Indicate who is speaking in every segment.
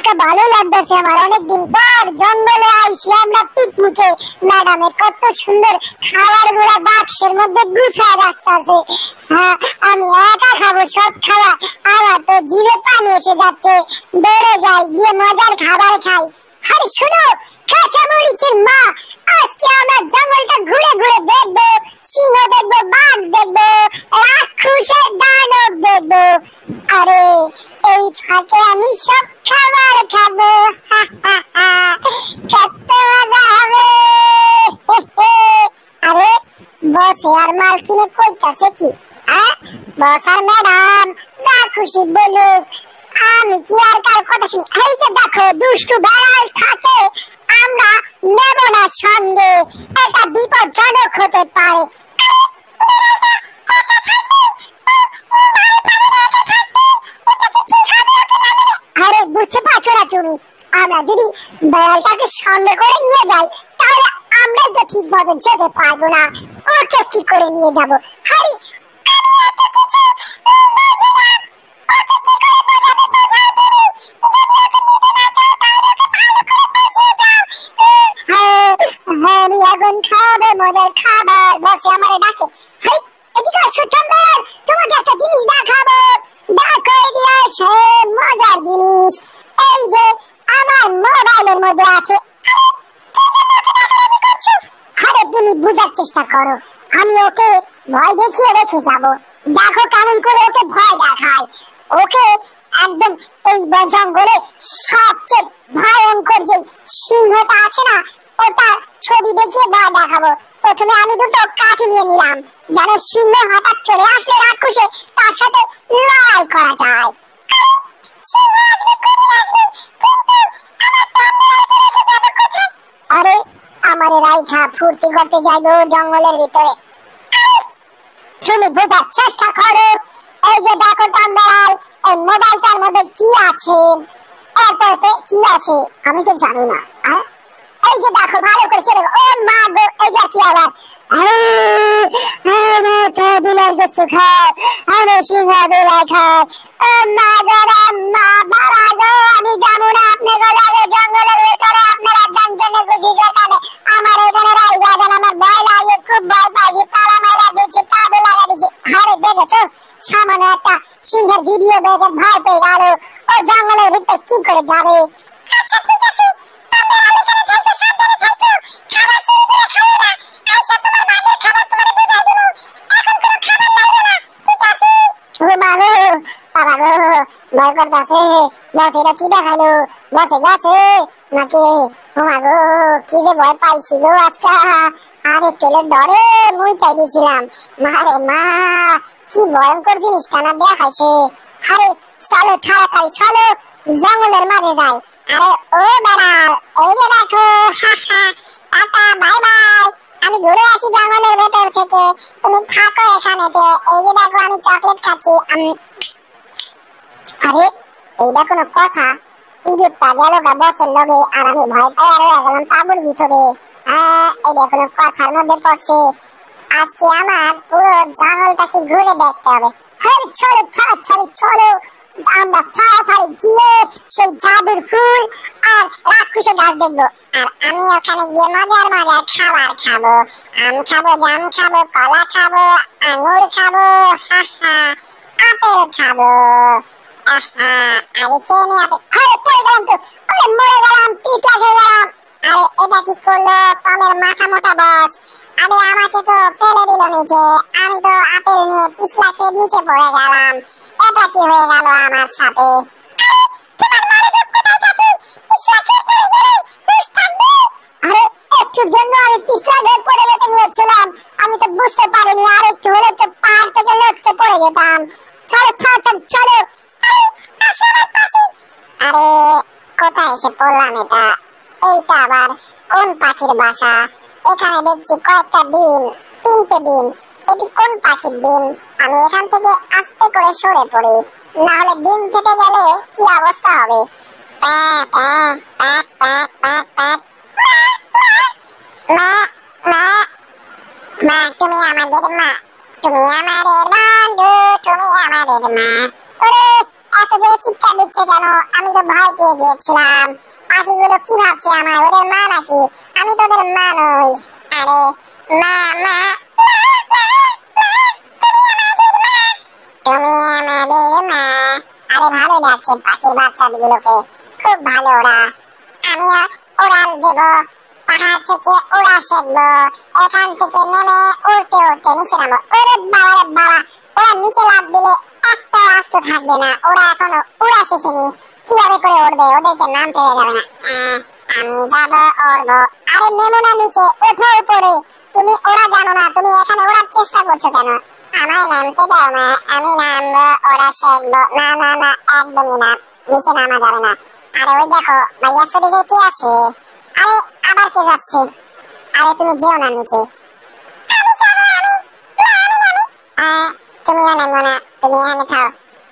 Speaker 1: আজকে ভালো লাগতেছে আমার, অনেকদিন পর জঙ্গলে আইছি আমরা পিকনিকে। ম্যাডামে কত সুন্দর খাবার গুলা বাক্সের মধ্যে গুছায় রাখতেছে। হ্যাঁ, আমি একা খাবো সব খাবার, আমার তো জিভে পানি এসে যাচ্ছে। দৌড়ে যাই, গিয়ে মজার খাবার খাই। আরে শোনো, কাঁচা মরিচের মা, আজকে আমরা জঙ্গলটা ঘুরে ঘুরে দেখবো, সিংহ দেখবো, বাঘ দেখবো, রাক্ষসের দানব দেখবো। আরে এই ফাঁকে আমি সব খাবার খাবো, কত মজা হবে। আরে বস আর মালকিনে কইতাছে কি? বস আর ম্যাডাম যা খুশি বলুক, আমি কি আর কার কথা শুনি? এই যে দেখো, দুষ্টু বেড়াল থাকে, আমরা নেব না সঙ্গে, এটা বিপজ্জনক হতে পারে। আরে বুঝতে পারছো না তুমি, আমরা যদি বেড়ালটাকে সঙ্গে করে নিয়ে যাই তাহলে আমরা তো ঠিক মতো যেতে পারবো না, ওকে ঠিক করে নিয়ে যাবো। আরে আমি এত কিছু বুঝি না, ওকে কি করে বোঝাবে, বোঝাও তুমি। যদি ওকে নিতে না চাও তাহলে ওকে ভালো করে বুঝিয়ে দাও। আমি এখন খাবো মজার খাবার, বসে আমারে ডাকে। এদিকে আসো টম্বল, তোমাকে একটা জিনিস দেখাবো। দেখো এদিকে আসো, মজার জিনিস। এই যে আমার মোবাইলের মধ্যে আছে। আরে তুমি বুঝার চেষ্টা করো, আমি ওকে ভয় দেখিয়ে রেখে যাব। দেখো কেমন করে ওকে ভয় দেখায়। ওকে একদম এই জঙ্গলে সবচেয়ে ভয়ঙ্কর যে সিংহটা আছে না, ওটা ছবি দেখিয়ে ভয় দেখাবো। প্রথমে আমি দুটো কাঠি নিয়ে নিলাম, যেন সিংহ হঠাৎ চলে আসলে রাক্ষসে তার সাথে লড়াই করা যায়। সিংহ আসবে, কুমির আসবে, কিন্তু আমার টম্বলকে রেখে যাবো কোথায়? আরে আমার রাইখা ফুর্তি করতে যাইবো জঙ্গলের ভিতরে। তুমি বোঝার চেষ্টা করো। এই যে দেখো টম্বল, এই মোবাইলটার মধ্যে কি আছে, এরপরে কি আছে আমি তো জানি না। এই যে দেখো, ভালো করে চলে। ও মা গো, এইটা কি আবার? বিলাস বস্তু খায়, আমি সিংহ বিলাই খায়। ও মা গো, বাবা গো, আমি যাবো না আপনি গলাবে জঙ্গলের ভিতরে। আপনারা জানছেন খুশি সেখানে আমার এখানে রাইগা দেন, আমার ভয় লাগে, খুব ভয় পাইছি। তালা মেলা দিচ্ছি, তাবু লাগা দিচ্ছি। আরে দেখেছো, সামান্য একটা সিংহের ভিডিও দেখে ভয় পেয়ে গেল। ও জঙ্গলের ভিতরে কি করে যাবে? আচ্ছা ঠিক আছে, ভয় করতেছে। বস এটা কি দেখাইলো? বসে গেছে নাকি? মাগো কি যে ভয় পাইছি গো আজকে। আর একটু ডরে মুইটাই দিয়েছিলাম। মারে মা, কি ভয়ঙ্কর জিনিসটা না দেখাইছে। আরে চলো তাড়াতাড়ি চলো, জঙ্গলের মাঝে যাই। আরে ও বেড়াল, এই যে দেখো, টাটা বাই বাই। আমি ঘুরে আসি জঙ্গলের ভেতর থেকে, তুমি থাকো এখানেতে। এই যে দেখো আমি চকলেট খাচ্ছি। আরে এইটা কোনো কথা? ইঁদুরটা গেল গা বসের লগে, আর আমি ভয় পাই আর হয়ে গেলাম তাঁবুর ভিতরে। এইটা কোনো কথার মধ্যে পড়ছে? আজকে আমার পুরো জঙ্গলটাকে ঘুরে দেখতে হবে। চলো তাড়াতাড়ি চলো, আমরা তাড়াতাড়ি গিয়ে সেই জাদুর ফুল আর রাক্ষসের গাছ দেখবো। আর আমি ওখানে গিয়ে মজার মজার খাবার খাবো। আম খাবো, জাম খাবো, কলা খাবো, আঙুর খাবো, আপেল খাবো। আরে খেয়ে নি আপেল। আরে পড়ে গেলাম তো, আরে মরে গেলাম, পিছলা খেয়ে গেলাম। আরে এটা কি করলো টমের মাথা মোটা বস? আরে আমাকে তো ফেলে দিল নিচে, আমি তো আপেল নিয়ে পিছলা খেয়ে নিচে পড়ে গেলাম। এটা কি হয়ে গেল আমার সাথে? তোমার মনোযোগ কোথায় থাকে? পিছলা খেয়ে পড়ে গেলে হুঁশ থাকবে? আরে একটুর জন্য আমি পিছলা খেয়ে পড়ে যেতে নিয়েছিলাম, আমি তো বুঝতে পারিনি। আর একটু হলে তো পাহাড় থেকে লটকে পড়ে যেতাম। চলো তাড়াতাড়ি চলো। আরে আসো আমার পাশে। আরে কোথায় এসে পড়লাম এটা? এইটা আবার কোন পাখির বাসা? এখানে দেখছি কয়েকটা ডিম, 3টে ডিম। এটি কোন পাখির ডিম? আমি এখান থেকে আস্তে করে সরে পড়ি, না হলে ডিম ফেটে গেলে কি অবস্থা হবে। মা তুমি আমাদের মা, তুমি আমাদের বন্ধু, তুমি আমাদের মা। ওরে এত জোরে চিৎকার দিচ্ছে কেন? আমি তো ভয় পেয়ে গিয়েছিলাম। পাখিগুলো কি ভাবছে আমায়? ওদের মা নাকি? আমি তো ওদের মা নই। আরে মা মা তুমি আমাদের মা। আরে ভালো লাগছে পাখির বাচ্চাগুলোকে, খুব ভালো ওরা। আমি ওড়াল দেব, পাহাড় থেকে ওড়া শিখবো, এখান থেকে নেমে উড়তে উড়তে নিচে নামবো। ওরে বাবা রে বাবা, ওরা নিচে লাফ দিলে একটা আস্ত থাকবে না। ওরা এখনো উড়া শিখেনি, কিভাবে করে উড়বে? ওদেরকে নামতে দেওয়া যাবে না। আমি যাব উড়বো। আরে নেমো না নিচে, ওঠো উপরে। তুমি ওরা জানো না, তুমি এখানে ওড়ার চেষ্টা করছো কেন? আমায় নামতে দাও মা, আমি নামবো, ওরা শিখবো। না না না, একদমই না, নিচে নামা যাবে না। আরে ওই দেখো ভাইয়া ছুটে যে কি আছে। আরে আবার কে যাচ্ছে? আরে তুমি যেও না নিচে। আমি যাবো, আমি নামি। তুমিও নামবো না, তুমি এখানে থাও।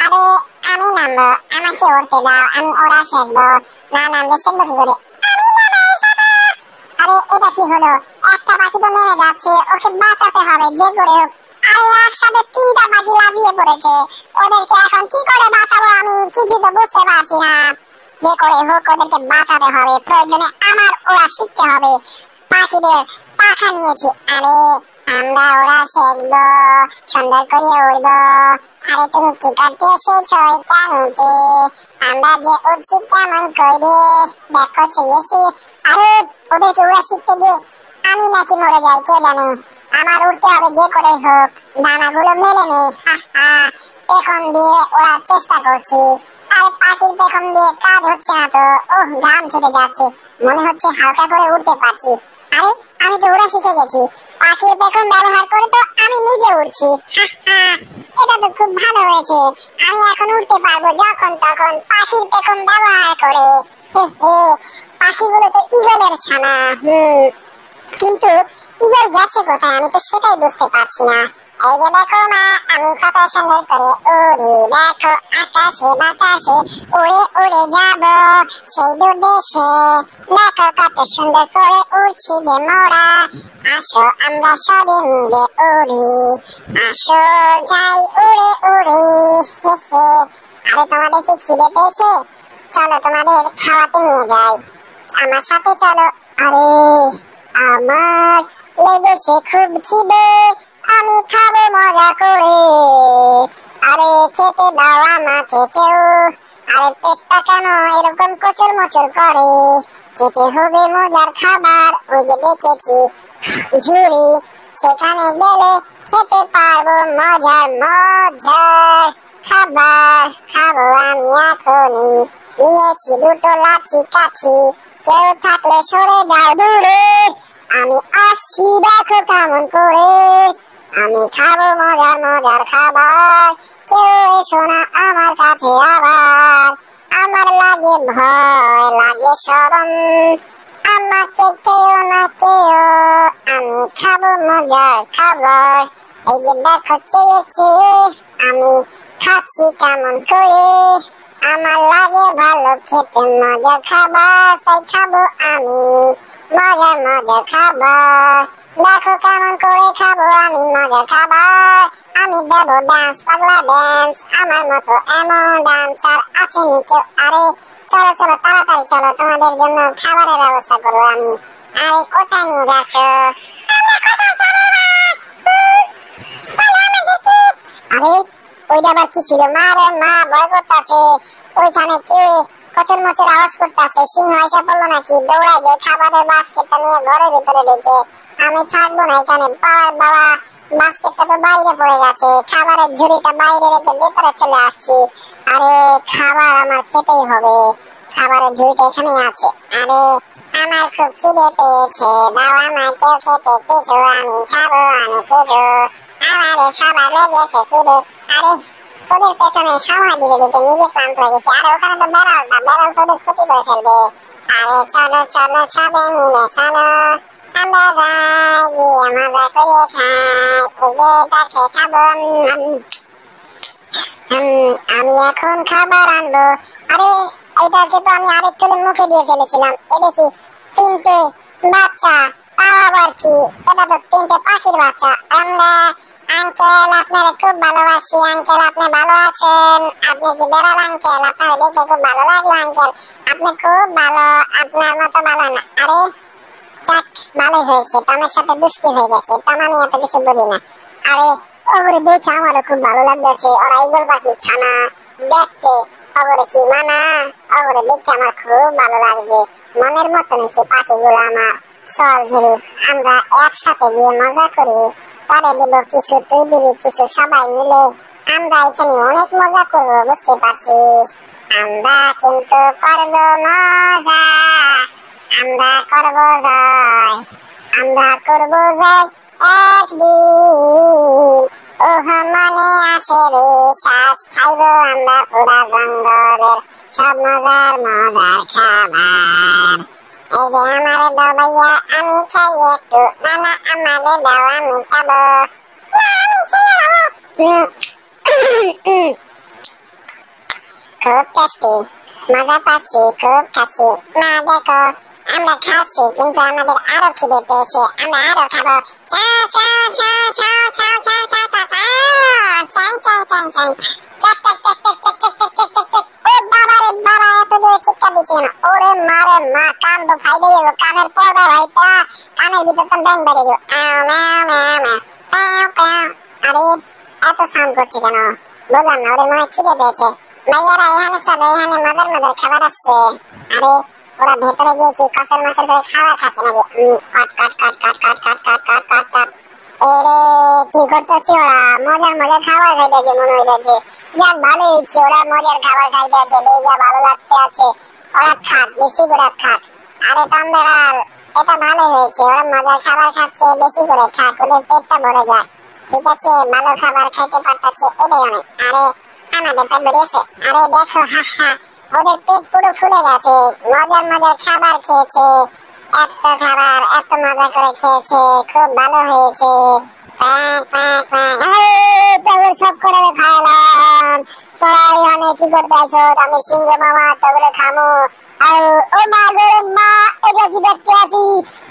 Speaker 1: আরে আমি নামবো, আমাকে উড়তে দাও, আমি ওড়া শিখবো। না নামলে শিখবো কি করে? আমি নামাই যাবো। আরে এটা কি হলো? একটা পাখি তো নেমে যাচ্ছে, ওকে বাঁচাতে হবে যে করে হোক। আরে একসাথে তিনটা পাখি লাফিয়ে পড়েছে, ওদেরকে এখন কি করে বাঁচাবো? আমি কিছু তো বুঝতে পারছি না। যে করে হোক ওদেরকে বাঁচাতে হবে, প্রয়োজনে আমার ওরা শিখতে হবে। পাখিদের পাখা নিয়েছি, আরে আমরা ওরা শিখবো, সুন্দর করে উড়বো। আরে তুমি কি করতে এসেছো এখানেতে? আমরা যে উড়ছি কেমন করে দেখো চেয়েছি। আরে ওদেরকে ওরা শিখতে গিয়ে আমি নাকি মরে যাই কে জানে। আমার উড়তে হবে যে করে হোক, ডানাগুলো মেলে নেই। পেখম দিয়ে ওড়ার চেষ্টা করছি। আরে পাখির পেখম দিয়ে কাজ হচ্ছে না তো। ওহ, ঘাম ছুটে যাচ্ছে, মনে হচ্ছে হালকা করে উড়তে পারছি। আরে আমি তো উড়া শিখে গেছি, পাখির পেখম ব্যবহার করে তো আমি নিজে উড়ছি। এটা তো খুব ভালো হয়েছে, আমি এখন উড়তে পারবো যখন তখন পাখির পেখম ব্যবহার করে। হে হে, পাখিগুলো তো ঈগলের ছানা। কিন্তু ঈগল গেছে কোথায়? আমি তো সেটাই বুঝতে পারছি না। এই যে দেখো মা, আমি কত সুন্দর করে উড়ি, দেখো আকাশে বাতাসে উড়ে উড়ে যাব সেই দূর দেশে। দেখো কত সুন্দর করে উড়ছি যে মোরা, আসো আমরা সবে মিলে উড়ি, আসো যাই উড়ে উড়ে। হে হে। আরে তোমাদের কি খিদে পেয়েছে? চলো তোমাদের খাওয়াতে নিয়ে যাই, আমার সাথে চলো। আরে আমার লেগেছে খুব খিদে, আমি খাবো মজা করে। আরে খেতে দাও আমাকে কেউ। আরে পেটটা কেন এরকম কচর মচর করে? খেতে হবে মজার খাবার, ওই যে দেখেছি ঝুড়ি, সেখানে গেলে খেতে পারবো মজার মজার খাবার। খাবো আমি এখনই, নিয়েছি দুটো লাঠি কাঠি, কেউ থাকলে সরে যাও দূরে, আমি আসছি দেখো কেমন করে। আমি খাবো মজার মজার খাবার, কেউ এসো না আমার কাছে আবার। আমার লাগে ভয়, লাগে শরম, আমাকে কেউ না কেউ, আমি খাবো মজার খাবার। এই যে দেখো চেয়েছি, আমি খাচ্ছি কেমন করে। আমার লাগে ভালো খেতে মজার খাবার, তাই খাবো আমি মজার মজার খাবার। দেখো কেমন করে খাবো আমি মজার খাবার। আমি দেব ডান্স, পাগলা ডান্স, আমার মতো এমন ডান্সার আছে নি কেউ। আরে চলো চলো তাড়াতাড়ি চলো, তোমাদের জন্য খাবারের ব্যবস্থা করবো আমি। আরে কোথায় নিয়ে যাচ্ছ? আরে ওইটা আবার কি ছিল? মা রে মা, ভয় করতেছে। ওইখানে কে কচর মচর আওয়াজ করতেছে? সিংহ এসে পড়লো নাকি? দৌড়াই যায় খাবারের বাস্কেটটা নিয়ে ঘরের ভিতরে ঢুকে। আমি থাকবো না এখানে, বাবা বাস্কেটটা তো বাইরে পড়ে গেছে, খাবারের ঝুড়িটা বাইরে রেখে ভেতরে চলে আসছি। আরে খাবার আমার খেতেই হবে, খাবারের ঝুড়িটা এখানে আছে। আরে আমার খুব খিদে পেয়েছে, দাও আমায় কেউ খেতে কিছু, আমি খাবো আমি কিছু। আমাদের সবার লেগেছে খিদে। আরে ওদের পেছনে সময় দিতে দিতে নিজে ক্লান্ত হয়ে গেছে। আরে ওখানে তো বেড়ালটা, বেড়াল তো ওদের ক্ষতি করে ফেলবে। আরে চলো চলো সবে মিলে চলো, আমরা যাই গিয়ে মজা করে খাই। এই যে তাকে খাবো, আমি এখন খাবার আনবো। আরে এটাকে তো আমি আরেকটু মুখে দিয়ে ফেলেছিলাম। এ দেখি তিনটে বাচ্চা তাও আবার কি, এটা তো তিনটে পাখির বাচ্চা। আমরা আঙ্কেল আপনার খুব ভালোবাসি। আঙ্কেল আপনি ভালো আছেন? আপনি কি বেড়াল আঙ্কেল? আপনার দেখে খুব ভালো লাগলো আঙ্কেল, আপনি খুব ভালো, আপনার মতো ভালো না। আরে যাক, ভালোই হয়েছে, টমের সাথে দুষ্টি হয়ে গেছে। টম আমি এত কিছু বুঝি না। আরে ওগুলো দেখে আমারও খুব ভালো লাগতেছে। ওরা ঈগল পাখির ছানা দেখতে, ওগুলো কি মানা, ওগুলো দেখে আমার খুব ভালো লাগছে। মনের মতন হয়েছে পাখিগুলো আমার। চল ঝুরি, আমরা একসাথে গিয়ে মজা করি। পরে দেব কিছু, তুই দিবি কিছু, সবাই মিলে আমরা এখানে অনেক মজা করবো, বুঝতে পারছিস? আমরা কিন্তু করবো মজা, আমরা করবো জয়, আমরা করবো জয় একদিন। ওহ মনে আছে বিশ্বাস, খাইবো আমরা পুরা জঙ্গলের সব মজার মজার খাবার। এই যে আমারে দাও ভাইয়া, আমি খাই একটু। না না, আমারে দাও, আমি খাবো। না, আমি খেয়ে খাবো। খুব টেস্টি, মজা পাচ্ছি, খুব খাচ্ছি। মা দেখো, আমরা খাচ্ছি কিন্তু আমাদের আরো খিদে পেয়েছে, আমরা আরো খাবো। চাও চাও চাও চাও চাও চাও চাও চাও চাও চাও চাও চাও চাক চাক চাক চাক চাক চাক চাক চাক চাক চাক। ও বাবা রে বাবা, এত জোরে চিৎকার দিচ্ছে কেন? ওরে মারে মা, কান তো ফাইটে গেল, কানের পর্দা ভাইটা, কানের ভিতর তো ব্যাং বেড়ে গেল। আরে এত সাউন্ড করছে কেন বুঝলাম না। ওদের মনে হয় খিদে পেয়েছে। ভাইয়ারা এখানে চলো, এখানে মজার মজার খাবার আসছে। আরে ওরা ভেতরে গিয়ে কি কচর মচর করে খাবার খাচ্ছে নাকি? কাট কাট কাট কাট কাট কাট কাট কাট কাট কাট। এরে কি করতেছে ওরা? মজার মজার খাবার খাইতেছে মনে হইতেছে। যাক ভালো হয়েছে, ওরা মজার খাবার খাইতেছে, দেখে ভালো লাগতে আছে। ওরা খাক, বেশি করে খাক। আরে টমবেড়াল, এটা ভালো হয়েছে, ওরা মজার খাবার খাচ্ছে, বেশি করে খাক, ওদের পেটটা ভরে যাক। ঠিক আছে, ভালো খাবার খাইতে পারতেছে, এটাই অনেক। আরে আমাদের পেট বেরিয়েছে। আরে দেখো, হা হা, ওদের পেট পুরো ফুলে গেছে, মজার মজার খাবার খেয়েছে। এত খাবার এত মজা করে খেয়েছে, খুব ভালো হয়েছে। সব করে খাইলাম। তোরা এখানে কি করতে আছো? আমি সিংহ মামা, তোগুলো খামো। আর ও মা গো মা, এটা কি দেখতে আছি?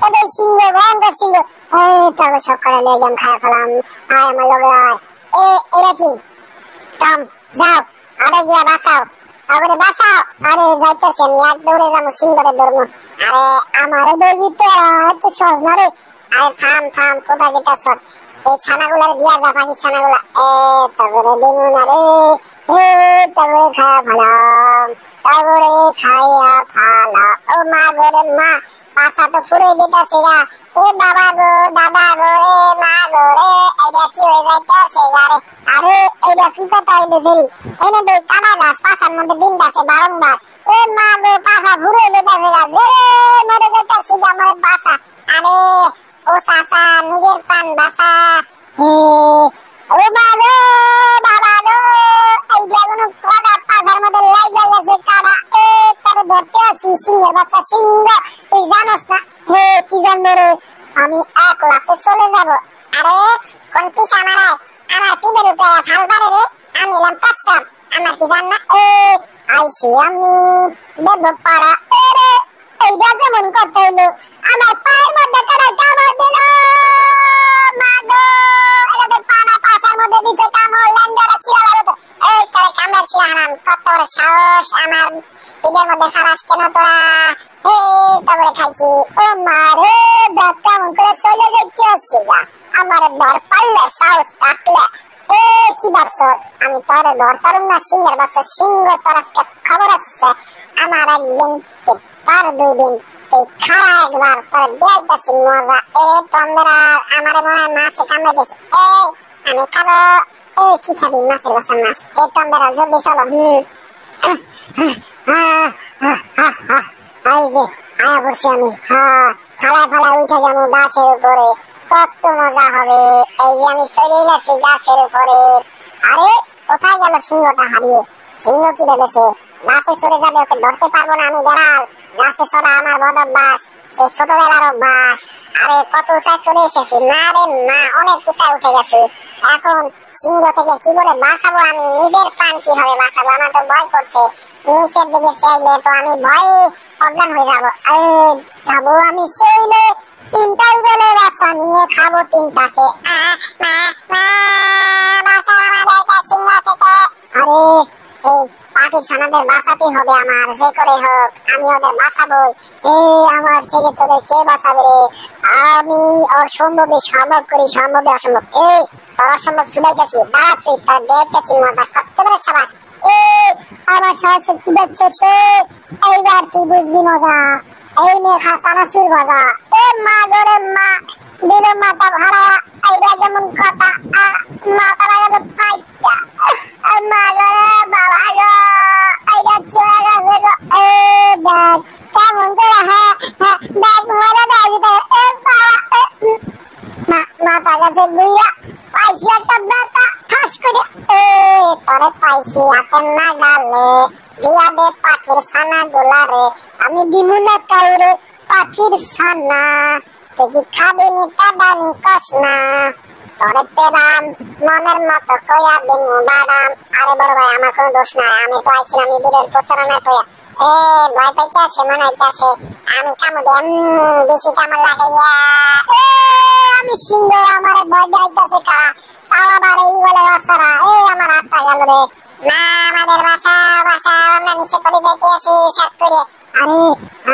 Speaker 1: এদের সিংহ, ভয়ঙ্কর সিংহ। তোগুলো সব করে নিয়ে যাম, খাই ফেলাম। আয় আমার লোক, এরা কি? টম যাও, আরে গিয়া বাঁচাও, আরে বাঁচাও। আরে যাইতেছি আমি, এক দৌড়ে যাবো, সিংহরে ধরবো। আরে আমারে ধরবি তো, এত সহজ না রে। আরে থাম থাম, কোথায় যেতেছ? এই ছানাগুলার দিয়া যা, পাখির ছানাগুলা। তগরে দিমু না রে, তগরে খাওয়া ফালাম, তগরে খাইয়া ফালা। ও মা গরে মা, পাছা তো ফুরে যেতেছে গা। এ বাবা গো, দাদা গো রে, মা গো রে, এটা কি হয়ে যাইতেছে গা রে? আরে এটা কি কথা হইলো জেরি? এনে দেই কাটা গাছ, পাছার মধ্যে বিন্দু আছে বারংবার। এ মা গো, পাছা ফুরে যেতেছে গা, জেরে মরে যেতেছে গা আমার পাছা। আরে ও চাচা, নিজের প্রাণ বাঁচা। ও মা গো, বাবা গো, এইটা কোনো কাটা পাছার মধ্যে লাইগা গেছে কাটা। তারে ধরতে আছি, সিংহের বাচ্চা সিংহ, তুই জানোস না? কি জানবো রে, আমি এক লাফে চলে যাব। আরে কোন পিছা মারায়, আমার পিঠের উপরে ফাল বাড়ে রে, আমি এলাম পাঁচশাপ, আমার কি জান না? আইসি আমি দেব পাড়া। রে এইটা কেমন করতে হইলো? আমার পায়ের মধ্যে কাটা কামড় দিল। মা গো, এটা তো পাড়া পাছার মধ্যে দিছে কামড়, ল্যান্ডারা ছিড়া লাগতো। এই তোরে কামড় ছিড়া হারাম, কত বড় সাহস আমার পিঠের মধ্যে ফালাস কেন তোরা? তারপরে খাইছি। ও মা রে, দাঁত কেমন করে চলে যাইতে আসছে গা। আমার ধর পারলে, সাহস থাকলে। কি ভাবছো আমি তোরে ধরতাম না? সিংহের বাচ্চা সিংহ, তোর আজকে খবর আসছে। আমার একদিন কি তোর 2 দিন, তুই খারা একবার, তোর দিয়াইতেছি মজা। টমবেরা, আমার মনে হয় মাছে কামড়ে দিয়েছে। আমি খাবো। কি খাবি? মাছের বাচ্চা মাছ। টমবেরা জলদি চলো। এই যে আয়া পড়ছি আমি। ফালায় ফালায় উঠে যাবো গাছের উপরে, কত মজা হবে। এই যে আমি চলে গেছি গাছের উপরে। আরে কোথায় গেল সিংহটা হারিয়ে? সিংহ কি ভেবেছে গাছে চড়ে যাবে, ওকে ধরতে পারবো না আমি? বেড়াল, গাছে চড়া আমার বদ অভ্যাস, সে ছোটবেলার অভ্যাস। আরে কত উঁচায় চলে এসেছি, না রে মা, অনেক উঁচায় উঠে গেছি। এখন সিংহ থেকে কি করে বাঁচাবো আমি? নিজের প্রাণ কিভাবে বাঁচাবো? আমার তো ভয় করছে। নিচের দিকে চাইলে তো আমি ভয়ে অজ্ঞান হয়ে যাবো। যাবো আমি চলে, তিনটাই গেলে বাচ্চা নিয়ে খাবো তিনটাকে। বাঁচাও আমাদেরকে সিংহ থেকে। আরে এই পাখির ছানাদের বাঁচাতে হবে আমার, যে করে হোক আমি ওদের বাঁচাবই। এই আমার থেকে তোদের কে বাঁচাবে রে? আমি অসম্ভবে সম্ভব করি, সম্ভবে অসম্ভব। এই তোর অসম্ভব ছুটাইতেছি, দাঁড়া তুই তোর দেখতেছি মজা করতে পারে সবাই। এই আমার সাহস কি দেখছে, এইবার তুই বুঝবি মজা। এই নে খা চানাচুর ভাজা। এ মা গরে মা, দিল মাথা ভাড়া। এইটা যেমন কথা, মাথা লাগাতে পাইটা। মা গরে বাবা গো, এইটা চলে গেছে গো। এ দেখ কেমন করে, হ্যাঁ হ্যাঁ দেখ মজা দেখতে। এ বাবা মাথা গেছে গুইয়া, পাইছি একটা ব্যথা ঠাস করে। এ তোরে পাইছি হাতে না গালে, দিয়া দে পাখির ছানা গুলারে। আমি দিমু না কাউরে পাখির ছানা, তুই কি খাবি নি পাদানি কস না। তোরে পেলাম মনের মতো কইয়া দিমু বাদাম। আরে বড় ভাই আমার কোনো দোষ নাই, আমি তো আইছিলাম ইঁদুরের প্রচারণা কইয়া। এ ভয় পাইতে আসে মনে হইতেছে আমি কামড় দেন বেশি কামড় লাগাইয়া। আমি সিংহ, আমার ভয় যাইতেছে কা, তাও আবার এই বলে বাচ্চারা। এই আমার হাতটা গেল রে। না আমাদের বাসা বাসা, আমরা নিচে পড়ে যাইতে আসি সাত করে। আরে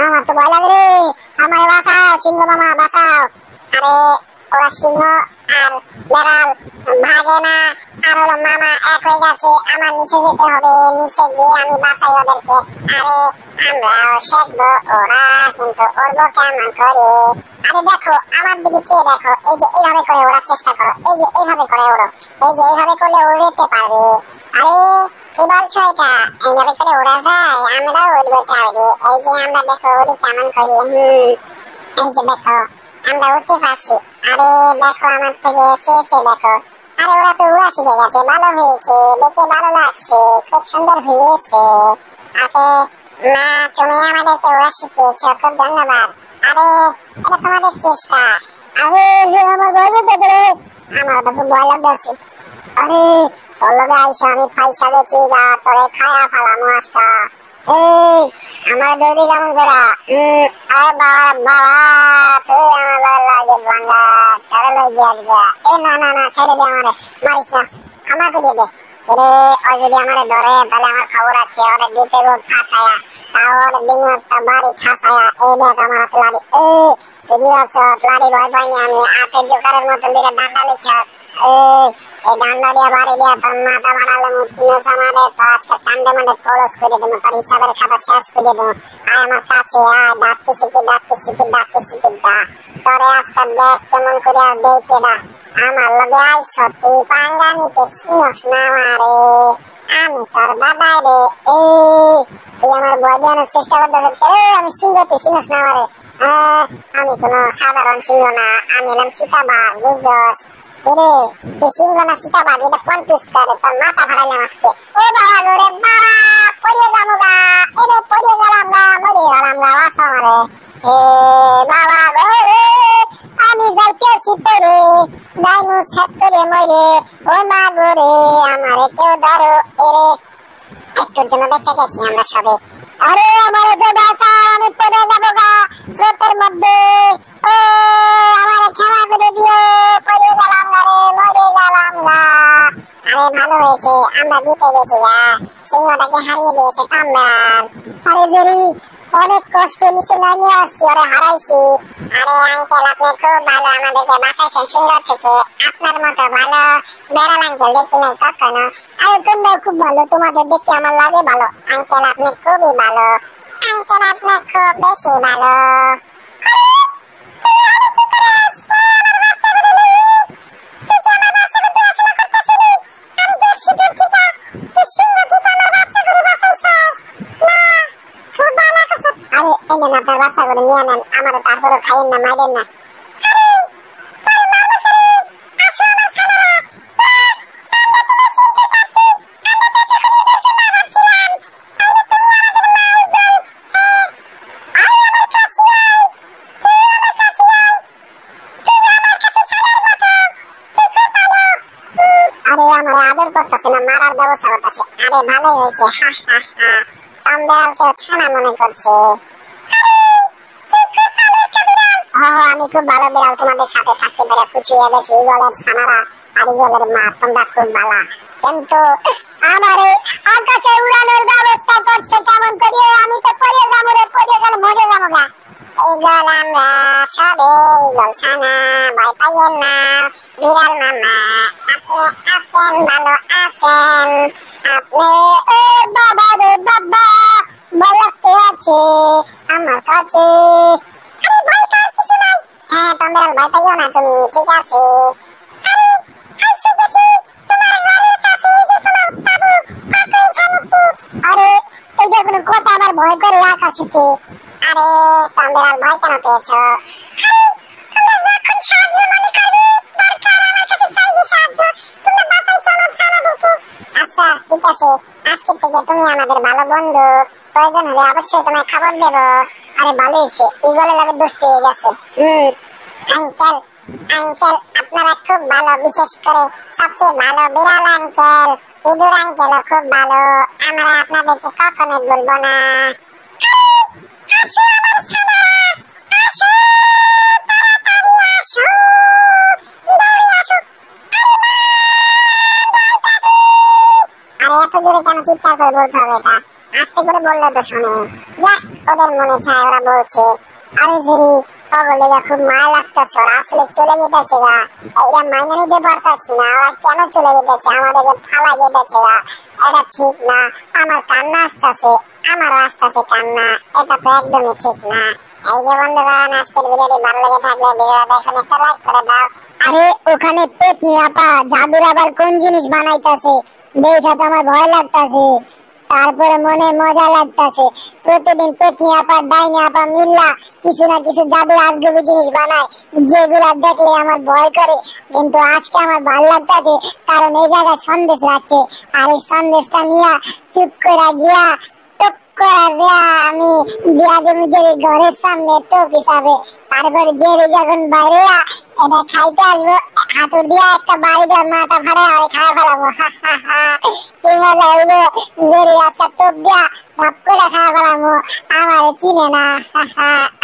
Speaker 1: আমার তো ভয় লাগে রে, আমার বাঁচাও সিংহ মামা বাঁচাও। আরে ওরা সিংহ আর বেড়াল ভাগে না, আর হলো মামা এক হয়ে গেছে। আমার নিচে যেতে হবে, নিচে গিয়ে আমি বাঁচাই ওদেরকে। আরে আমরাও শেখবো, ওরা কিন্তু উড়বো কেমন করে। আরে দেখো আমার দিকে চেয়ে দেখো, এই যে এইভাবে করে ওড়ার চেষ্টা করো, এই যে এইভাবে করে ওড়ো, এই যে এইভাবে করলে উড়তে পারবে। আরে কি বলছো এটা? এইভাবে করে ওড়া যায়, আমরাও উড়বো তাহলে। এই যে আমরা দেখো উড়ি কেমন করি। এই যে দেখো আমরা উঠতে পারছি। আরে দেখো আমার থেকে চেয়েছে দেখো। আরে ওরা তো উড়া শিখে গেছে, ভালো হয়েছে, দেখে ভালো লাগছে, খুব সুন্দর হয়েছে। আরে মা তুমি আমাদেরকে উড়া শিখিয়েছো, খুব ধন্যবাদ। আরে এটা তোমাদের চেষ্টা। আরে আমার ভয় লাগতেছে রে, আমার তো খুব ভয় লাগতেছে। আরে তোর লগে আইসা আমি ফাইসা গেছি গা, তোরে খায়া ফেলাম আজকা। এই আমার দৌড়ি কেমন করা। আরে বাবা তুই আমার লাগে ভাঙা, তাহলে লই গিয়া। এ না না না ছেড়ে দে আমারে, মারিস না, ক্ষমা করে দে। এরে ও যদি আমারে ধরে তাহলে আমার খবর আছে, ওরে দিতে রোড ঠাসায়া, তাও ওরে দিন একটা বাড়ি ঠাসায়া। এই দেখ আমার হাতে লাড়ি। তুই কি ভাবছ লাড়ি ভয় পাইনি আমি? হাতে জোকারের মতো দিলে ডান্ডা লিচ্ছ। এই ডান্ডা দিয়া বাড়ি দিয়া তোর মাথা বাড়ালে মুখিনস আমারে, তো আজকে চান্ডে মান্ডে খরচ করে দেবো, তোর হিসাবের খাতা শেষ করে দেবো। আয় আমার কাছে আয়, ডাকতে শিখি ডাকতে শিখি ডাকতে শিখি দা। তোরে আজকে দেখ কেমন করে আর দেই পেডা। আমার লগে আইস তুই পাঙ্গা নিতে চিনস না আমারে, আমি তোর দাদাই রে। তুই আমার ভয় দেওয়ানোর চেষ্টা করতেছিস। আমি সিংহ, তুই চিনস না আমারে। আমি কোনো সাধারণ সিংহ না, আমি এলাম সীতাবাঘ, বুঝছস? তুই সিংহ না সীতাবাঘ এটা কনফিউজ করে, তোর মাথা ফাটাইলাম আজকে। ও বাবা রে বাবা, পড়িয়ে যাবো গা, এরে পড়িয়ে গেলাম গা, মরে গেলাম গা, বাঁচা আমারে। বাবা গো আমি যাইতেছি পরে, যাইমু সেট করে মরে। ও মা গো রে আমারে কেউ ধরো। এরে একটুর জন্য বেঁচে গেছি আমরা সবে। আরে আমারে তো বাঁচা, আমি পড়ে যাবো গা স্রোতের মধ্যে। ও আমারে ক্ষমা করে দিও, পড়ে গেলাম গা রে, মরে গেলাম গা। আরে ভালো হয়েছে আমরা জিতে গেছি গা, সিংহটাকে হারিয়ে দিয়েছে কামরান। আরে জেরি অনেক কষ্ট নিচে নামে আসছি, ওরে হারাইছি। আরে আঙ্কেল আপনি খুব ভালো, আমাদেরকে বাঁচাইছেন সিংহ থেকে। আপনার মতো ভালো বেড়াল আঙ্কেল দেখি নাই কখনো। আরে তোমরাও খুব ভালো, তোমাদের দেখে আমার লাগে ভালো। আঙ্কেল আপনি খুবই ভালো, আঙ্কেল আপনি খুব বেশি ভালো। আপনার বাচ্চা করে নিয়ে নেন, আমার তারপরে খাইয়েন না, মাইরেন না। আদর করতেছে না, মারার ব্যবস্থা করতেছে। আরে ভালোই হয়েছে, হা হা হা, টম দেয়ালকে ছানা মনে করছে। আমি খুব ভালো বিড়াল, তোমাদের সাথে থাকতে পেরে খুশি হয়ে গেছি। ইগলের ছানারা আর ইগলের মা, তোমরা খুব ভালো। কিন্তু আমার আকাশে উড়ানোর ব্যবস্থা করছে কেমন করে? আমি তো পড়ে যাবো রে, পড়ে গেলে মরে যাবো গা। ইগল আমরা সবে ইগল ছানা, ভয় পাইয়েন না বিড়াল মামা, আপনি আছেন ভালো আছেন? আপনি ও বাবা রে বাবা, বলতে আছে আমার কাছে। আরে ভয় পাওয়ার কিছু নাই। হ্যাঁ টম্বেল, ভয় পাইও না তুমি, ঠিক আছে? আরে এসে গেছি তোমার ঘরের কাছে, যে তোমার তাবু কাকু এখানেতে। আরে এইটা কোনো কথা? আমার ভয় করে আকাশেতে। আরে টম্বেল, ভয় কেন পেয়েছো? আরে তোমরা যখন সাহায্য মনে করবে দরকার, আমার কাছে চাইবে সাহায্য। তোমরা বাঁচাইছো আমার ছানাদেরকে। আচ্ছা ঠিক আছে, আজকে থেকে তুমি আমাদের ভালো বন্ধু, প্রয়োজন হলে অবশ্যই তোমায় খবর দেব। আরে ভালো হয়েছে, ইগলের লগে দোস্তি হয়ে গেছে। আঙ্কেল আঙ্কেল আপনারা খুব ভালো, বিশেষ করে সবচেয়ে ভালো বিড়াল আঙ্কেল, ইঁদুর আঙ্কেলও খুব ভালো। আমরা আপনাদেরকে কখনো বলবো না। আসো আমার ছানারা, আসো তাড়াতাড়ি আসো, দৌড়ে আসো। আরে এত জোরে কেন চিৎকার করে বলতে হবে? এটা আস্তে করে বললে তো শোনে। যাক, ওদের মনে চায় ওরা বলছে। আরে জিরি ওগুলো খুব মায়া লাগতেছে, ওরা আসলে চলে যেতেছে গা। এরা মাইনে নিতে পারতাছি না, ওরা কেন চলে যেতেছে, আমাদেরকে ফালা যেতেছে গা। এটা ঠিক না। আমার কান্না আসতেছে, আমারও আসতেছে কান্না। এটা তো একদমই ঠিক না। এই যে বন্ধুগণ, আজকের ভিডিওটি ভালো লেগে থাকলে ভিডিওটা দেখুন, একটা লাইক করে দাও। আরে ওখানে পেতনি আপা জাদুর আবার কোন জিনিস বানাইতেছে দেখা তো আমার ভয় লাগতেছে, তারপরে মনে মজা লাগতেছে। প্রতিদিন পেতনি আপা ডাইনি আপা মিল্লা কিছু না কিছু জাদু আজগবি জিনিস বানায়, যেগুলা দেখলে আমার ভয় করে। কিন্তু আজকে আমার ভালো লাগতেছে, কারণ এই জায়গায় সন্দেশ রাখছে। আর এই সন্দেশটা নিয়ে চুপ করে গিয়া টপ করে দিয়া আমি দিয়া দেবো যে ঘরের সামনে টপ হিসাবে। তারপরে যে যখন বাইরে এটা খাইতে আসবো, হাতুর দিয়া একটা বাড়ি দিয়ে মাথা ফাড়ে আর খাই ফেলাবো। কি মজা হইব, যে আজকে টোপ দিয়া ভাব করে খাই ফেলাবো। আমার চিনে না,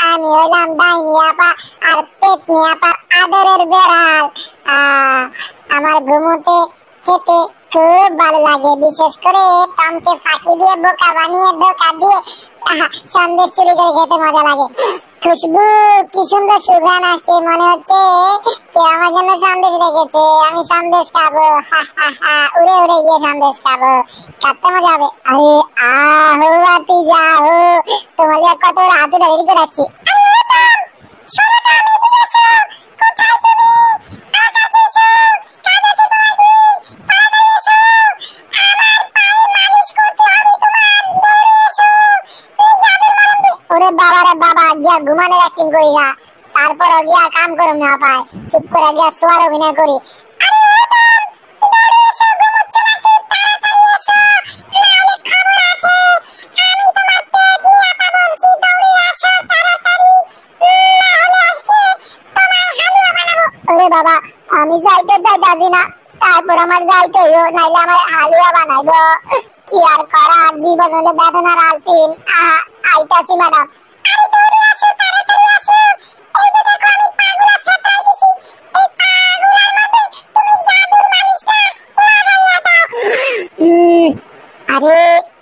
Speaker 1: আমি হইলাম ডাইনি আপা আর পেতনি আপার আদরের বেড়াল। আমার ঘুমোতে খেতে খুব ভালো লাগে, বিশেষ করে টমকে ফাঁকি দিয়ে বোকা বানিয়ে ধোকা দিয়ে সন্দেশ চুরি করে খেতে মজা লাগে। খুশবু কি সুন্দর সুঘ্রাণ আসছে, মনে হচ্ছে কে আমার জন্য সন্দেশ রেখেছে, আমি সন্দেশ খাবো। উড়ে উড়ে গিয়ে সন্দেশ খাবো, খাতে মজা হবে। আরে আহো আতি যাও, তোমাদের কত হাতে রেডি করে রাখছি। ঘুমানোর অ্যাক্টিং করি না, তারপর গিয়া কাম করুম না পায়, চুপ করে গিয়া শোয়ার অভিনয় করি। বাবা আমি যাইতে চাইতাছি না, তারপর আমার যাইতে নাইলে আমার হালুয়া বানাইবো। কি আর করা, জীবন হলে বেদনার আলতিন। আইতাছি ম্যাডাম। আরে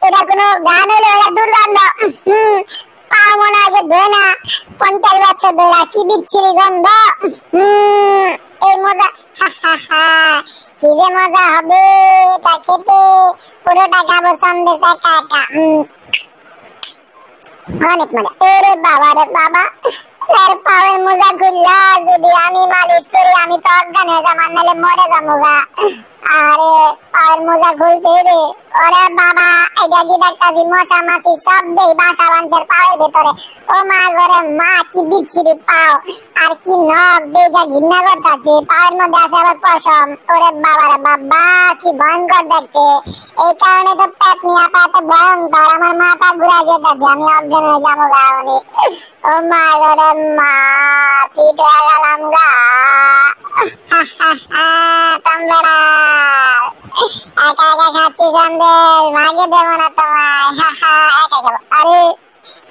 Speaker 1: এটা কোনো গান হলো, এটা দুর্গন্ধ। পা মনে আছে ধোনা 50 বছর ধরে, কি বিচ্ছিরি গন্ধ। এই মজা, কি যে মজা হবে এটা খেতে, পুরোটা খাবো সন্দেশ একা একা। অনেক মজা। এরে বাবা রে বাবা, আর পাওয়ার মোজা খুললা যদি আমি মালিশ করি আমি তো অজ্ঞান হয়ে যাবো, নাহলে মরে যাবো গা। আরে পাওয়ার মোজা খুলতে রে, ওরে বাবা এটা কি দেখতাছি মশা মাছি সব দেই বাসা বাঁধের পাওয়ার ভেতরে। ও মা ঘরে মা, কি বিচ্ছিরি পাও আর কি নখ, দেখা ঘৃণা করতাছে। পাওয়ার মধ্যে আছে আবার পশম। ওরে বাবা রে বাবা, কি ভয়ঙ্কর দেখতে। এই কারণে তো পেতনি আপা এত ভয়ঙ্কর, আমার মাথা ঘুরা যেতেছে, আমি অজ্ঞান হয়ে যাবো গা। ও মা ঘরে মা, পিট হয়ে গেলাম গা। টম্বেরা একা একা খাচ্ছি সন্দেশ, ভাগে দেবো না তোমায়। একা খাবো। আরে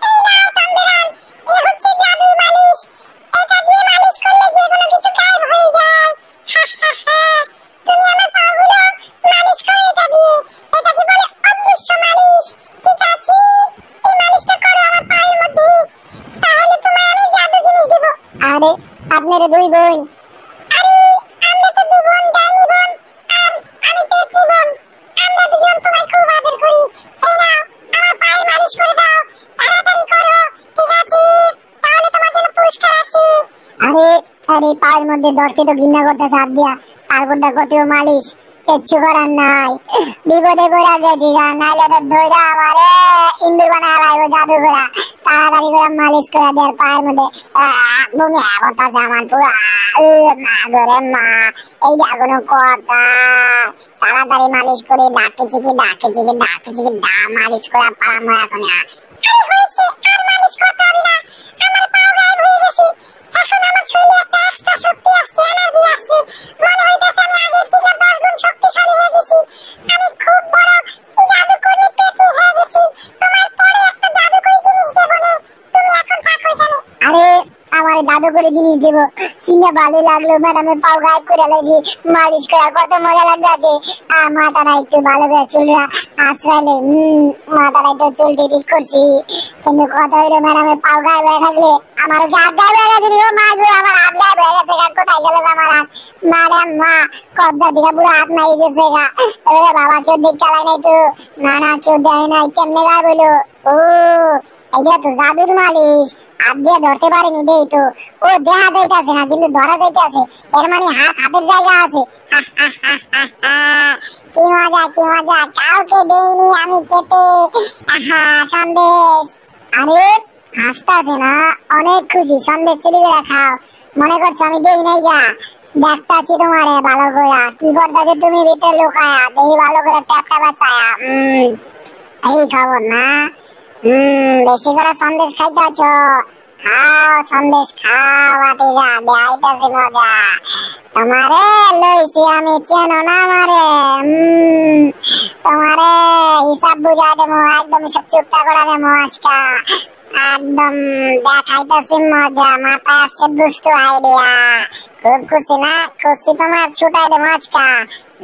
Speaker 1: এই নাও টম্বেরা, এই হচ্ছে জাদুর মালিশ, এটা আরে আপনারা দুই বোন? আরে আমরা তো দুই বোন, ডাইনি বোন আর আমি পেতনি বোন। আমরা দুজন তোমায় খুব আদর করি। এই নাও আমার পায়ে মালিশ করে দাও, তাড়াতাড়ি করো। ঠিক আছে, তাহলে তোমার জন্য পুরস্কার আছে। আরে আরে পায়ের মধ্যে ধরতে তো ঘৃণা করতেছে হাত দিয়া, তারপরটা করতেও মালিশ। কিচ্ছু করার নাই, বিপদে পড়া গেছি গা, নাইলে তো ধইরা আমারে ইন্দুর বানায় লাগবে জাদু করা। তাড়াতাড়ি করে মালিশ করে দেয় পায়ের মধ্যে। বমি করতেছে আমার পুরো। মা গরে মা, এইটা কোনো কথা? তাড়াতাড়ি মালিশ করে ডাকে চিকি মালিশ করা পারাম এখন। আরে হয়েছে, আর মালিশ করতে হবে না, আমার পাও গায়েব হয়ে গেছে। এখন আমার শরীরে একটা এক্সট্রা শক্তি আসছে, এনার্জি আসছে। মনে হইতাছে আমি আগের থেকে 10 গুণ শক্তিশালী হয়ে গেছি। আমি খুব বড় জাদুকরী পেতনি হয়ে গেছি। তোমার পরে একটা জাদুকরী জিনিস দেবো নে, তুমি এখন থাকো এখানে। আরে আমার জাদুকরী জিনিস দেবো শুনে ভালো লাগলো। ম্যাডামের পাও গায়েব করে লাগি, মালিশ করা কত মজা লাগবে। মাথাটা একটু ভালো করে চুলটা আঁচড়াইলে, মাথাটা একটু চুলটি ঠিক করছি। কিন্তু কথা হইলো ম্যাডামের পাও গায়েব হয়ে থাকলে আমারও কি হাত গায়েব হয়ে গেছে? ও মা গো, আমার হাত গায়েব হয়ে গেছে। কোথায় গেল আমার হাত? ম্যাডাম মা কবজা দিকে পুরো হাত নাই গেছে গা। ওরে বাবা, কেউ দিক চালাই নাই তো? না কেউ দেয় নাই, কেমনে গায়েব হইলো? ও এইটা তো জাদুর মালিশ, হাত দিয়ে ধরতে পারিনি দেই তো। ও দেখা যাইতাছে না কিন্তু ধরা যাইতাছে, এর মানে হাতের জায়গা আছে। কি মজা, কাউকে দেইনি আমি খেতে। সন্দেশ। আরে হাসতাছে না, অনেক খুশি। সন্দেশ চুরি করে খাও, মনে করছো আমি দেই নাই গা? দেখতাছি তোমারে ভালো করে কি করতেছে তুমি ভিতরে লুকায়া, দেখি ভালো করে ট্যাপটা বাঁচায়া। এই খবর না, বেশি করে সন্দেশ খাইতেছ। খাও সন্দেশ খাও, বাতিজা দেখাইতেছি মজা। তোমারে লইছি আমি, চেনো না আমারে? তোমারে হিসাব বুঝা দেবো, একদম সব চুপটা করে দেবো আজকা। একদম দেখাইতেছি মজা, মাথায় আসছে দুষ্ট আইডিয়া। খুব খুশি না? খুশি তোমার ছুটাই দেবো আজকা।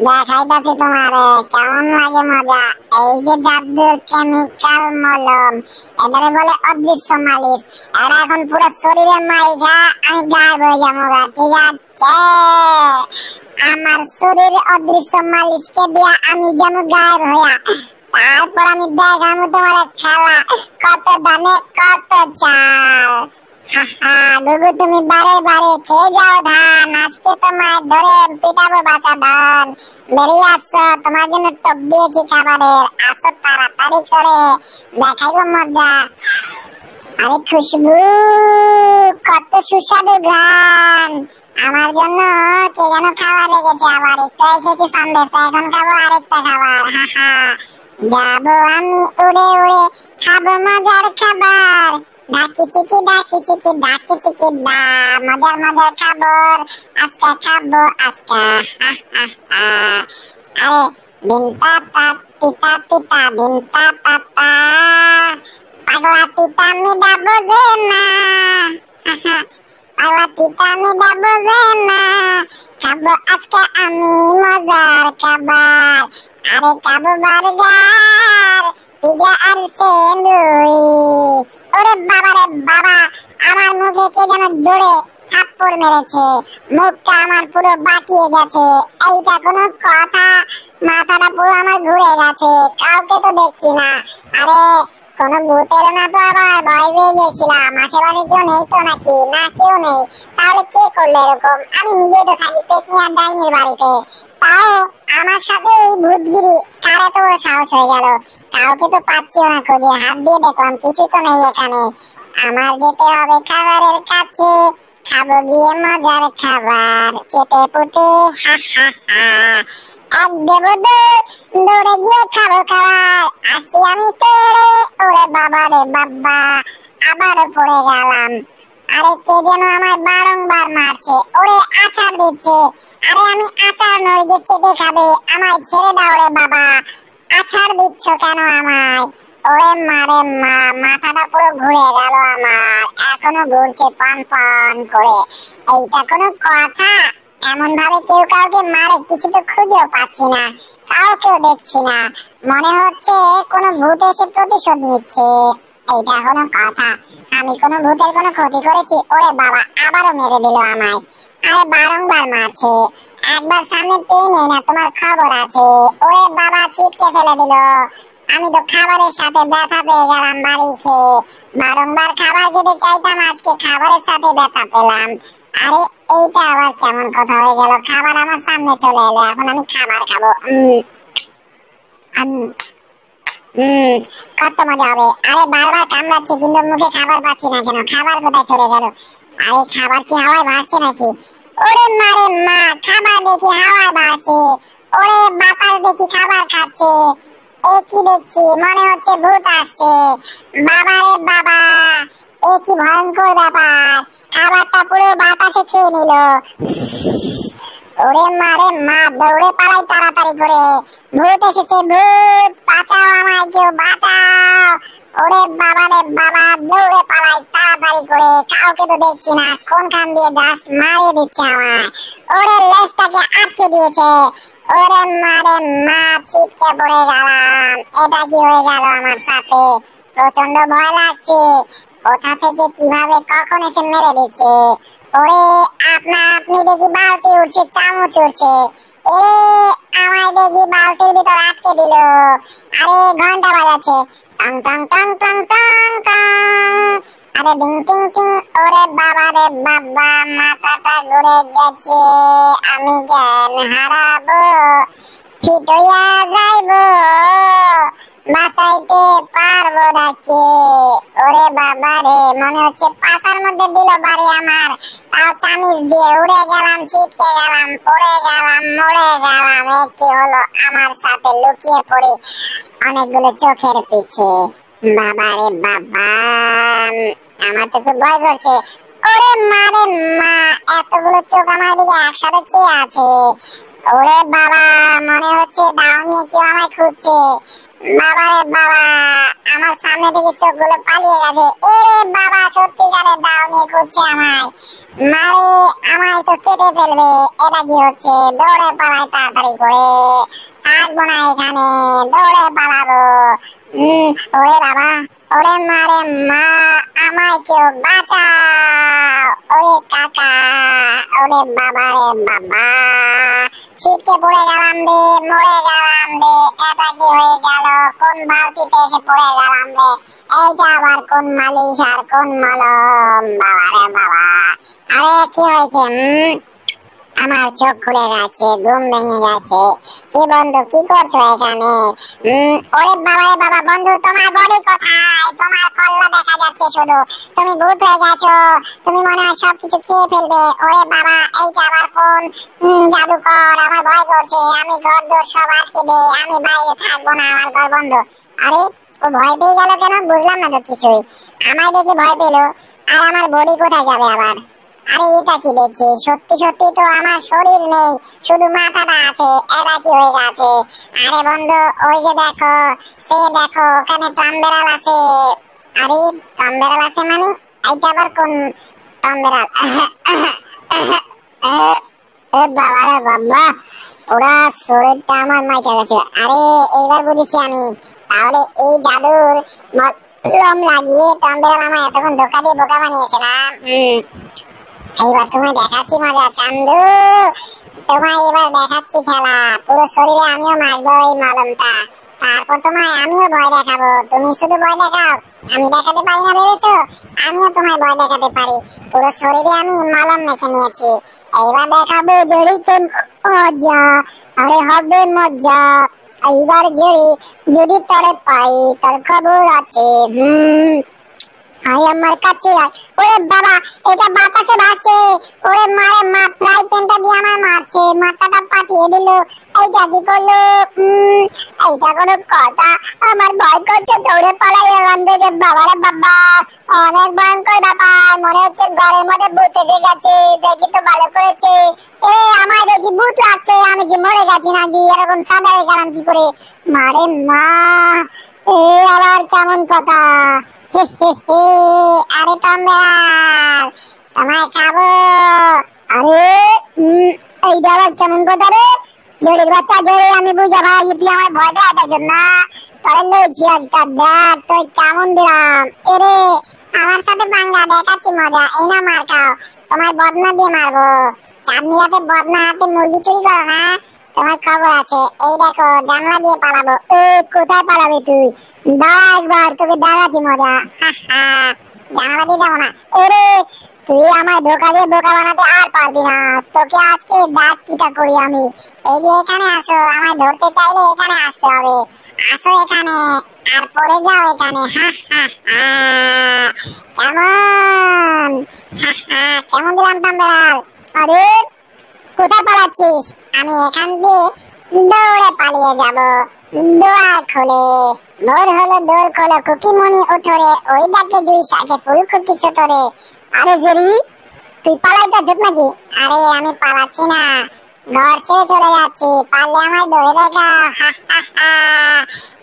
Speaker 1: দেখাইতেছি তোমারে কেমন লাগে মজা। এই যে জাদুর কেমিক্যাল মলম, এটারে বলে অদৃশ্য মালিশ। এটা এখন পুরো শরীরে মাইখা আমি গায়েব হয়ে যাবো গা। ঠিক আছে, আমার শরীর অদৃশ্য মালিশকে দিয়া আমি যেমন গায়েব হইয়া, তারপর আমি দেখাবো তোমার খেলা, কত দানে কত চাল। গুগু তুমি বারে বারে খেয়ে যাও ধান, আজকে তোমার ধরে পিটাবো বাঁচা ধান। বেরিয়ে আসছো, তোমার জন্য টপ দিয়েছি খাবারের, আসো তাড়াতাড়ি করে দেখাইবো মজা। আরে খুশবু, কত সুস্বাদু গান। আমার জন্য কে যেন খাবার রেখেছে, আবার একটাই খেয়েছি সন্দেশ, এখন খাবো আরেকটা খাবার। যাবো আমি উড়ে উড়ে, খাবো মজার খাবার। ডাকি চিকি ডা, মজার খাবার আজকে খাবো আজকে। আরে বিনতা তা তিতা বিনতা পাতা, পাগলা তিতা মিডা বোঝে না। পাগলা তিতা মিডা বোঝে না, খাবো আজকে আমি মজার খাবার। আরে খাবো বার্গার, পিজা আর স্যান্ডউইচ। ওরে বাবা রে বাবা, আমার মুখে কে যেন জোরে থাপ্পড় মেরেছে, মুখটা আমার পুরো বাঁকিয়ে গেছে। এইটা কোনো কথা? মাথাটা পুরো আমার ঘুরে গেছে, কাউকে তো দেখছি না। আরে কোনো ভূত এলো না তো? আবার ভয় পেয়ে গেছিলাম। আশেপাশে কেউ নেই তো নাকি? না কেউ নেই, তাহলে কে করলো এরকম? আমি নিজেই তো থাকি পেতনি আর ডাইনির বাড়িতে, তাও আমার সাথে এই ভূতগিরি, কার এত বড় সাহস হয়ে গেল? কাউকে তো পাচ্ছিও না খুঁজে, হাত দিয়ে দেখলাম কিছু তো নেই এখানে। আমার যেতে হবে খাবারের কাছে, খাবো গিয়ে মজার খাবার চেটে পুটে। এক দেবো দৌড়ে গিয়ে খাবো খাবার, আসছি আমি তেড়ে। ওরে বাবা রে বাবা, আবারও পড়ে গেলাম। আরে কে যেন আমার বারংবার মারছে, ওরে আচার দিচ্ছে। আরে আমি আচার নই যে চেটে খাবে, আমায় ছেড়ে দাও রে বাবা। আচার দিচ্ছ কেন আমায়? ওরে মারে মা, মাথাটা পুরো ঘুরে গেল আমার, এখনো ঘুরছে পন পন করে। এইটা কোনো কথা? এমন ভাবে কেউ কাউকে মারে, কিছু তো খুঁজেও পাচ্ছি না, কাউকেও দেখছি না। মনে হচ্ছে কোনো ভূত এসে প্রতিশোধ নিচ্ছে। এইটা কোনো কথা? আমি কোনো ভূতের কোনো ক্ষতি করেছি? ওরে বাবা, আবারও মেরে দিল আমায়। আরে বারংবার মারছে, একবার সামনে পেয়ে নেই না, তোমার খবর আছে? ওরে বাবা, ছিটকে ফেলে দিল। আমি তো খাবারের সাথে ব্যথা পেয়ে গেলাম বাড়ি খেয়ে। বারংবার খাবার খেতে চাইতাম, আজকে খাবারের সাথে ব্যথা পেলাম। আরে এইটা আবার কেমন কথা হয়ে গেল? খাবার আমার সামনে চলে এলো, এখন আমি খাবার খাবো। কত মজা হবে। আরে বারবার কামড়াচ্ছি কিন্তু মুখে খাবার পাচ্ছি না কেন? খাবার কোথায় চলে গেল? আরে খাবার কি হাওয়ায় ভাসছে নাকি? ওরে মারে মা, খাবার দেখি হাওয়ায় ভাসছে। ওরে বাতাস দেখি খাবার খাচ্ছে। এ কি দেখছি? মনে হচ্ছে ভূত আসছে। বাবা রে বাবা, এ কি ভয়ঙ্কর ব্যাপার! খাবারটা পুরো বাতাসে খেয়ে নিল। ওরে মারে মা, দৌড়ে পালাই তাড়াতাড়ি করে। ভূত এসেছে, ভূত! বাঁচাও আমায়, কেউ বাঁচাও! ওরে বাবা রে বাবা, দৌড়ে পালাই তাড়াতাড়ি করে। কাউকে তো দেখছি না, কোনখান দিয়ে জাস্ট মারিয়ে দিচ্ছে আমায়। ওরে লেজটাকে আটকে দিয়েছে। ওরে মারে মা, ছিটকে পড়ে গেলাম। এটা কি হয়ে গেল আমার সাথে? প্রচন্ড ভয় লাগছে। কোথা থেকে কিভাবে কখন এসে মেরে দিচ্ছে। ওরে আপনা আপনি দেখি বালতি উঠছে, চামচ উঠছে। এ আমায় দেখি বালতির ভিতর আটকে দিল। আরে ঘন্টা বাজাচ্ছে, টং টং টং টং টং টং। আরে ডিং টিং টিং। ওরে বাবা রে বাবা, মাথাটা ঘুরে গেছে। আমি জ্ঞান হারাবো, ফিট হইয়া যাইবো, বাঁচাইতে পারবো না কে? ওরে বাবা রে, মনে হচ্ছে পাছার মধ্যে দিল বাড়ি আমার। তাও চামিচ দিয়ে উড়ে গেলাম, ছিটকে গেলাম, পড়ে গেলাম, মরে গেলাম। এ কি হলো আমার সাথে? লুকিয়ে পড়ি অনেকগুলো চোখের পিছে। বাবা রে বাবা, আমার তো খুব ভয় করছে। ওরে মারে মা, এতগুলো চোখ আমার দিকে একসাথে চেয়ে আছে। ওরে বাবা, মনে হচ্ছে দাও নিয়ে কেউ আমায় খুঁজছে। বাবা রে বাবা, আমার সামনে থেকে চোখগুলো পালিয়ে গেছে। এরে বাবা, সত্যিকারে দাও নিয়ে খুঁজছে আমায়। মারে, আমায় তো কেটে ফেলবে। এটা কি হচ্ছে? দৌড়ে পালাই তাড়াতাড়ি করে, থাকবো না এখানে, দৌড়ে পালাবো। ওরে বাবা, ওরে মারে মা, আমায় কেউ বাঁচাও। ওরে কাকা, ওরে বাবা রে বাবা, ছিটকে পড়ে গেলাম রে, মরে গেলাম রে। এটা কি হয়ে গেল? কোন বালতিতে এসে পড়ে গেলাম রে? এইটা আবার কোন মালিশ আর কোন মলম? বাবা রে বাবা, আরে কি হয়েছে? আমার চোখ খুলে গেছে, ঘুম ভেঙে গেছে। কি বন্ধু, কি করছো এখানে? ওরে বাবা রে বাবা, বন্ধু তোমার বডি কোথায়? তোমার কল্লা দেখা যাচ্ছে শুধু। তুমি ভূত হয়ে গেছো, তুমি মনে হয় সবকিছু খেয়ে ফেলবে। ওরে বাবা, এইটা আবার কোন জাদুকর? আমার ভয় করছে। আমি ঘর দোর সব আটকে দে, আমি বাইরে থাকবো না, আমার ঘর বন্ধ। আরে ও ভয় পেয়ে গেল কেন? বুঝলাম না তো কিছুই। আমায় দেখে ভয় পেলো, আর আমার বডি কোথায় যাবে আবার? আরে এটা কি দেখছি? সত্যি সত্যি তো আমার শরীর নেই, শুধু মাথাটা আছে। এটা কি হয়ে গেছে? আরে বন্ধু, ওই যে দেখো, সে দেখো, ওখানে টমবেড়াল আছে। আরে টমবেড়াল আছে মানে? এইটা আবার কোন টমবেড়াল? বাবা রে বাবা, ওরা শরীরটা আমার মাইকে গেছে। আরে এইবার বুঝেছি আমি, তাহলে এই জাদুর মলম লাগিয়ে টমবেড়াল আমায় এতক্ষণ ধোকা দিয়ে বোকা বানিয়েছে না? এইবার তোমায় দেখাচ্ছি মজা, চান্দু। তোমায় এবার দেখাচ্ছি খেলা। পুরো শরীরে আমিও মারবো এই মলমটা, তারপর তোমায় আমিও ভয় দেখাবো। তুমি শুধু ভয় দেখাও, আমি দেখাতে পারি না ভেবেছো? আমিও তোমায় ভয় দেখাতে পারি। পুরো শরীরে আমি মলম মেখে নিয়েছি। এইবার দেখাবো জড়িকে মজা। আরে হবে মজা। এইবার জড়ি, যদি তোরে পাই তোর খবর আছে। আয় আমার কাছে আয়। ওরে বাবা, এটা বাতাসে ভাসছে। ওরে মারে মা, ফ্রাই প্যানটা দিয়ে আমার মারছে, মাথাটা পাঠিয়ে দিল। এইটা কি করলো? এইটা কোনো কথা? আমার ভয় করছে, দৌড়ে পালাই এলাম থেকে। বাবা রে বাবা, অনেক ভয়ঙ্কর ব্যাপার। মনে হচ্ছে ঘরের মধ্যে ভূত এসে গেছে। দেখি তো ভালো করেছে। এ আমায় দেখি ভূত লাগছে, আমি কি মরে গেছি নাকি? এরকম সাদা হয়ে গেলাম কি করে? মারে মা, এ আবার কেমন কথা? আরে টমবেড়াল, তোমায় খাবো। আরে এইটা আবার কেমন কথা রে? জড়ির বাচ্চা, জড়ি আমি বুঝা ভাই, তুই আমার ভয় দেওয়ার জন্য তোরে লইছি আজকে, দেখ তোর কেমন দিলাম। এরে আমার সাথে বাঙ্গা দেখাচ্ছি মজা, এই না মার খাও। তোমার বদনা দিয়ে মারবো। চাঁদনিয়াতে বদনা হাতে মুরগি চুরি করো না, তোমার খবর আছে। এই দেখো জানলা দিয়ে পালাবো। এ কোথায় পালাবি তুই? দাঁড়া একবার, তোকে দেখাচ্ছি মজা। জানলা দিয়ে যাবো না। এরে তুই আমার ধোকা দিয়ে বোকা বানাতে আর পারবি না। তোকে আজকে দেখ কিটা করি আমি। এই যে এখানে আসো, আমায় ধরতে চাইলে এখানে আসতে হবে। আসো এখানে আর পড়ে যাও এখানে। কেমন? কেমন দিলাম টাম্বেরাল? আরে কোথায় পালাচ্ছিস? আমি এখান দিয়ে দৌড়ে পালিয়ে যাব। দোয়ার খোলে, ভোর হলো দোর খোলো, কুকিমনি ওঠরে, ওই ডাকে জুই শাকে ফুল খুকি ছোটরে। আরে জেরি তুই পালাইতেছিস নাকি? আরে আমি পালাচ্ছি না, ঘর ছেড়ে চলে যাচ্ছি। পারলে আমায় ধরে দেখা।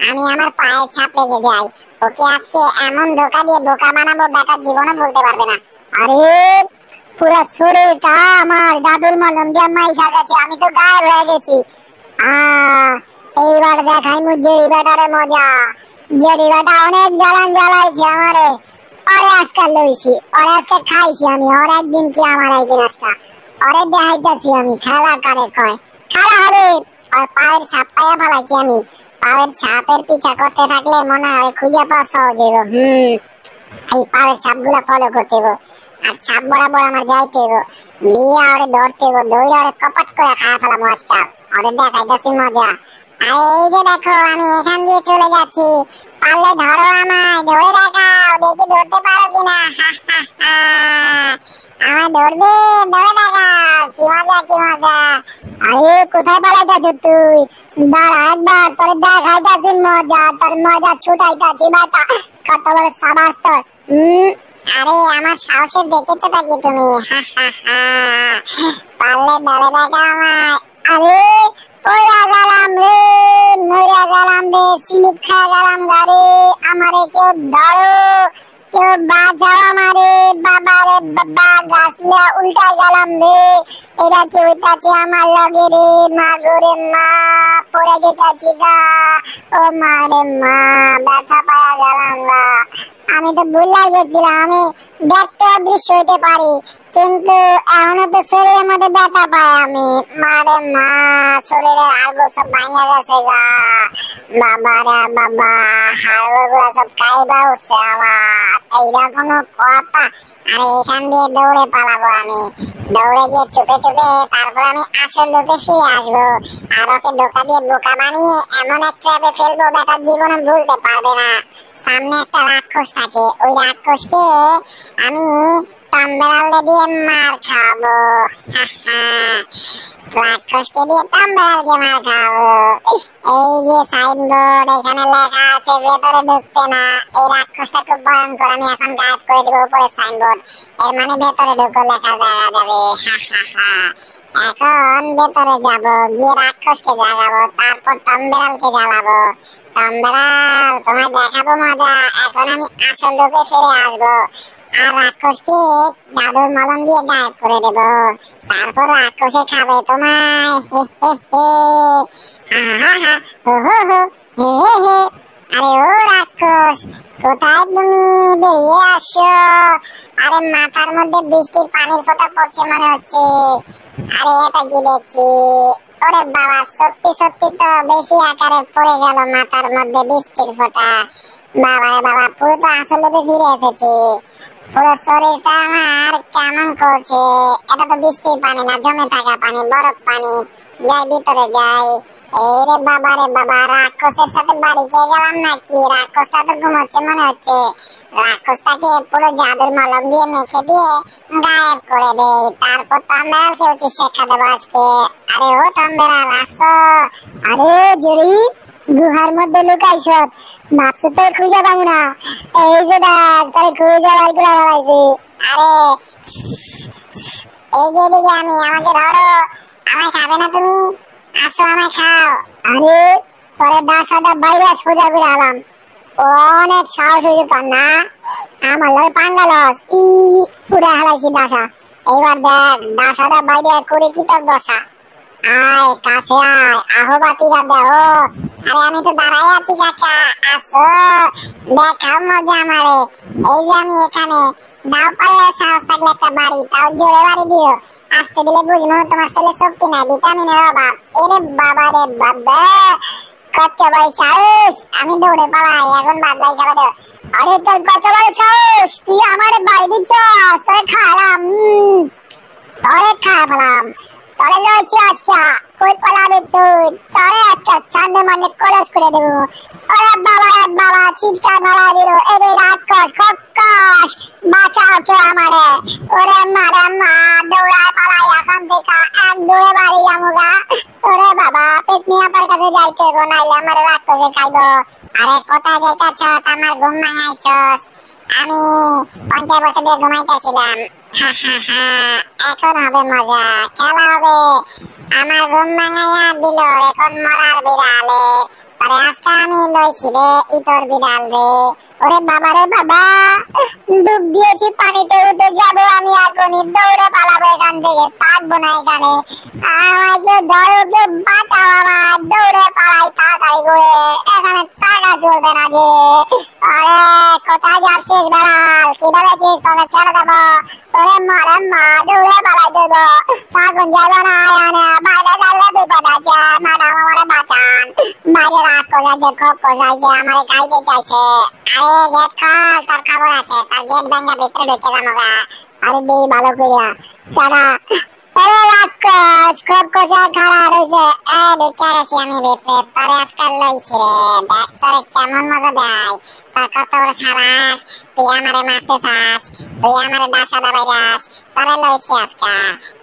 Speaker 1: আমি আমার পায়ের ছাপ রেখে যাই। ওকে আজকে এমন ধোকা দিয়ে বোকা বানাবো, বেটা জীবনে বলতে পারবে না। আরে পুরো শরীরটা আমার জাদুর মলম দিয়ে মাইখা গেছে, আমি তো গায়েব হয়ে গেছি। এইবার দেখাই মু জেরি বেটারে মজা। জেরি বেটা অনেক জ্বালান জ্বালাইছে আমারে, ওরে আজকে লইছি, ওরে আজকে খাইছি আমি। ওর একদিন কি আমার একদিন আজকে ওরে দেখাইতেছি আমি খেলা কারে কয়। খেলা হবে। আর পায়ের ছাপ পাইয়া ফেলাইছি আমি। পায়ের ছাপের পিছা করতে থাকলে মনে হয় খুঁজে পাওয়া সহজ হইব। এই পায়ের ছাপ গুলা ফলো করতে হইব, আর ছাপ বরাবর আমার যাইতে হইব। নিয়ে ওরে ধরতে হইব, দৌড়ে ওরে কপাট করে খাওয়া ফেলাম আজকে। ওরে দেখাইতেছি মজা। আর এই যে দেখো আমি এখান দিয়ে চলে যাচ্ছি, পারলে ধরো আমায়, ধরে দেখাও, দেখি ধরতে পারো কিনা। আমায় ধরবে, ধরে দেখাও, কি মজা কি মজা। আরে কোথায় পালাইতেছ তুই? দাঁড়া একবার, তোর দেখাইতেছি মজা, তোর মজা ছুটাইতেছি বেটা। কত বড় সাবাস তোর। আরে আমার সাহসে দেখেছোটা কি তুমি? পারলে ধরে দেখাও আমায়। আরে পয়রা গেলাম রে, মইরা গেলাম রে, স্লিপ খেয়ে গেলাম গাড়ি। আমারে কেউ ধরো, কেউ বাঁচাও আমারে। বাবা রে বাবা, গাছ নিয়ে উল্টাই গেলাম রে। এরা কি হইতাছে আমার লগে রে? মা গো রে মা, পড়ে যেতাছি গা। ও মা রে মা, ব্যথা পাওয়া গেলাম গা। আমি তো ভুলে গেছিলাম আমি দেখতে অদৃশ্য হইতে পারি, কিন্তু এখনো তো শরীরের মধ্যে ব্যথা পাই আমি। মারে মা, শরীরের হাড়গোড় সব ভাঙা গেছে গা। বাবা রে বাবা, হাড়গোড় গুলা সব কাইবা উঠছে আমার। এইটা কোনো কথা? আর এখান দিয়ে দৌড়ে পালাবো আমি। দৌড়ে গিয়ে চুপে চুপে তারপর আমি আসল লোকে ফিরে আসবো। আর ওকে ধোকা দিয়ে বোকা বানিয়ে এমন এক ট্র্যাপে ফেলবো, বেটা জীবনে ভুলতে পারবে না। সামনে একটা রাক্ষস থাকে, ওই রাক্ষসকে আমি টাম্বেরালে দিয়ে মার খাবো। রাক্ষসকে দিয়ে টাম্বেরালকে মার খাবো। এই যে সাইনবোর্ড, এখানে লেখা আছে ভেতরে ঢুকতে না। এই রাক্ষসটা খুব ভয়ঙ্কর, আমি এখন গায়েব করে দিব উপরে সাইনবোর্ড। এর মানে ভেতরে ঢুকো লেখা দেখা যাবে। এখন ভেতরে যাব, গিয়ে রাক্ষসকে জাগাবো, তারপর টাম্বেরালকে জ্বালাবো। টাম্বেরাল তোমায় দেখাবো মজা। এখন আমি আসল রূপে ফিরে আসবো, আর রাক্ষসকে জাদুর মলম দিয়ে গায়েব করে দেব। তারপর রাক্ষসে খাবে তোমায়। আরে ও রাক্ষস, কোথায় তুমি? বেরিয়ে আসো। আরে মাথার মধ্যে বৃষ্টির পানির ফোঁটা পড়ছে মনে হচ্ছে। আরে এটা কি দেখছি? ওরে বাবা, সত্যি সত্যি তো বেশি আকারে পড়ে গেল মাথার মধ্যে বৃষ্টির ফোঁটা। বাবা রে বাবা, পুরো তো আসলে তো ফিরে এসেছি। পুরো শরীরটা আমার কেমন করছে। এটা তো বৃষ্টির পানি না, জমে থাকা পানি, বরফ পানি। যাই ভিতরে যাই। এই রে বাবা রে বাবা, রাক্ষসের সাথে বাড়ি খেয়ে গেলাম নাকি? রাক্ষসটা তো ঘুমোচ্ছে মনে হচ্ছে। রাক্ষসটাকে পুরো জাদুর মলম দিয়ে মেখে দিয়ে গায়েব করে দেই, তারপর টাম্বেরালকে উচিত শিক্ষা দেবো আজকে। আরে ও টাম্বেরাল, আসো। আরে জুড়ি, গুহার মধ্যে লুকাইছ, ভাবছো তো খুঁজে পাবো না। এই যে দেখ, তাহলে খুঁজে বাই করে বেড়াইছি। আরে এই যে এদিকে আমি, আমাকে ধরো। আমায় খাবে না তুমি? আসো আমায় খাও। আরে পরে দাসাদা বাইরে সোজা করে আলাম। অনেক সাহস হয়েছে তোর না? আমার লগে পাঙ্গালস পুরা হালাইছি দাসা। এইবার দেখ দাসাদা বাইরে করে কি তোর দশা। আয় কাছে আয়, আহো বাতিরা দেহ। আরে আমি তো দাঁড়াই আছি কাকা, আসো দেখাও মজা আমারে। এই যে আমি এখানে, দাও পারলে সাহস থাকলে একটা বাড়ি, তাও জোরে বাড়ি দিও। আস্তে দিলে বুঝবো তোমার ছেলে শক্তি নাই, ভিটামিনের অভাব। এরে বাবা রে বাবা, কত বড় সাহস! আমি দৌড়ে পালাই, এখন বাদলাই খেলা দেব। আরে তোর কত বড় সাহস, তুই আমার বাড়ি দিচ্ছস? তোরে খাওয়ালাম, তোরে খাওয়ালাম, তোরে লড়ছি আজকে। কই পালাবি তুই? তোরে আজকে চাঁদে মানে কলেজ করে দেবো। ওরে বাবা রে বাবা, চিৎকার মারা দিল। এরে রাত কর, কক্কস, বাঁচাও কেউ আমারে। ওরে মারা মা, দৌড়ায় পালাই এখান থেকে, এক দৌড়ে বাড়ি যামুগা। ওরে বাবা, পেটনি আপার কাছে যাইতে গো, নাইলে আমার রাত করে খাইব। আরে কোথায় যাইতাছ? আমার ঘুম ভাঙাইছস। আমি 50 বছর ধরে ঘুমাইতেছিলাম। হা হা হা, এখন হবে মজা, খেলা হবে। আমার ঘুম ভাঙাইয়া দিল, এখন মরার বিড়ালে। তবে আজকে আমি লইছি রে ইতর বিড়াল রে। ওরে বাবা রে বাবা, ডুব দিয়েছি পানিতে, উঠে যাবো আমি এখনই। দৌড়ে পালাবো এখান থেকে, থাকবো না এখানে। আমাকে ধরো, কেউ বাঁচাও আমার। দৌড়ে পালাই তাড়াতাড়ি করে, এখানে টাকা চলবে না যে। আরে কোথায় যাচ্ছিস বেড়াল? কিভাবে যাচ্ছিস? তোকে ছেড়ে দেবো। ওরে মারে মা, দৌড়ে পালাই দেবো। থাকুন যাবে না, বাইরে যাবে বিপদ আছে। ম্যাডাম আমারে বাঁচান, বাইরে রাত করে যে খুব কোথাইছে, আমারে খাইতে চাইছে। আরে গেট খোল, তোর খবর আছে। তার গেট ভেঙে ভিতরে ঢুকে যাবো গা। আরে দেই ভালো করিয়া তারা। আরে রাক্ষস, খুব কোথায় খাড়া রয়েছে। ঢুকে গেছি আমি ভিতরে। তোরে আজকাল লইছি রে, দেখ তোরে কেমন মজা দেয়। তোর কত বড় সাবাস, তুই আমারে মারতে চাস, তুই আমারে ডাসা দাবাইরাস। তোরে লইছি আজকা,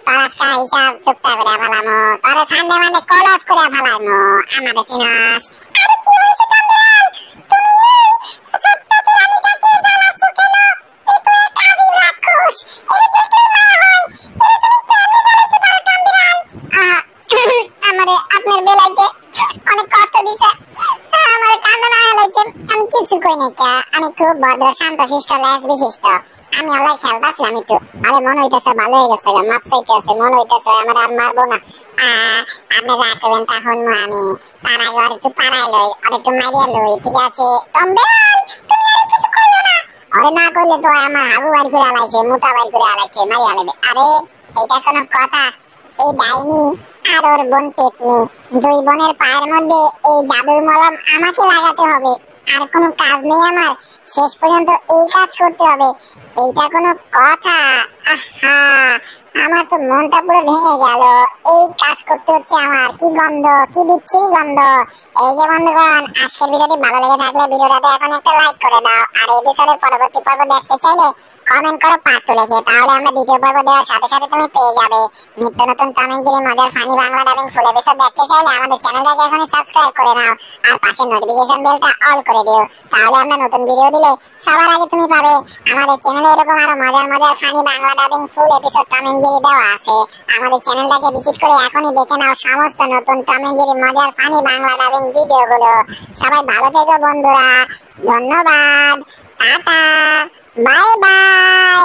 Speaker 1: তোর আজকা হিসাব চুক্তা করে ফেলামো। তোরে সামনে মানে কলস করে ফেলামো। আমারে চিনাস? আরে কি হয়েছে কামরাল? তুমি ছোট্ট পিরামিডটাকে জ্বালাচ্ছো কেন? এ তো একটা আদিম রাক্ষস। এরে দেখলে না হয়, এরে তুমি কেমনে জ্বালাতে পারো কামরাল? আমারে আপনার বেলাইতে অনেক কষ্ট দিছে। আমার কান্না না হয়েছে, আমি কিছু কই নাই কা। আমি খুব ভদ্র শান্ত শিষ্ট লেজ বিশিষ্ট। আমি আল্লাহ খেলতাছিলাম একটু। আরে মনে হইতেছে ভালো হয়ে গেছে, মাপ চাইতেছে, মনে হইতেছে আমার আর মারবো না। আপনি যা করবেন তা শুনবো আমি। তার আগে আর একটু পাড়াই লই, আর একটু মারিয়া লই, ঠিক আছে? টম্বেল, তুমি আর কিছু কইও না। আরে না কইলে তো আমার হাগু বাইর করে আলাইছে, মুতা বাইর করে আলাইছে, মারিয়া লাইবে। আরে এইটা কোনো কথা? এই ডাইনি আর ওর বোন পেতনি, দুই বোনের পায়ের মধ্যে এই জাদুর মলম আমাকে লাগাতে হবে। আর কোনো কাজ নেই আমার, শেষ পর্যন্ত এই কাজ করতে হবে। এইটা কোনো কথা? আহা, আমার তো মনটা পুরো ভেঙে গেল। এই কাজ করতে হচ্ছে আমার। কি গন্ধ, কি বিচ্ছিরি গন্ধ। এই যে বন্ধুগণ, আজকের ভিডিওটি ভালো লেগে থাকলে ভিডিওটাতে এখন একটা লাইক করে দাও। আর এই এপিসোডের পরবর্তী পর্ব দেখতে চাইলে কমেন্ট করো পার্ট 2 লিখে, তাহলে আমরা দ্বিতীয় পর্ব দেওয়ার সাথে সাথে তুমি পেয়ে যাবে। নিত্য নতুন টম এন্ড জেরি মজার funny Bangla dubbing full episode দেখতে চাইলে আমাদের চ্যানেলটাকে এখনই সাবস্ক্রাইব করে নাও, আর পাশে নোটিফিকেশন বেলটা অল করে দিও। তাহলে আমরা নতুন ভিডিও দিলে সবার আগে তুমি পাবে। আমাদের চ্যানেলে এরকম আরো মজার মজার funny Bangla dubbing full episode Tom and Jerry দেওয়া আছে। আমাদের চ্যানেলটাকে ভিজিট করে এখনই দেখে নাও সমস্ত নতুন টম এন্ড জেরি মজার ফানি বাংলা ডাবিং ভিডিওগুলো। সবাই ভালো থেকো বন্ধুরা, ধন্যবাদ, টাটা, বাই বাই।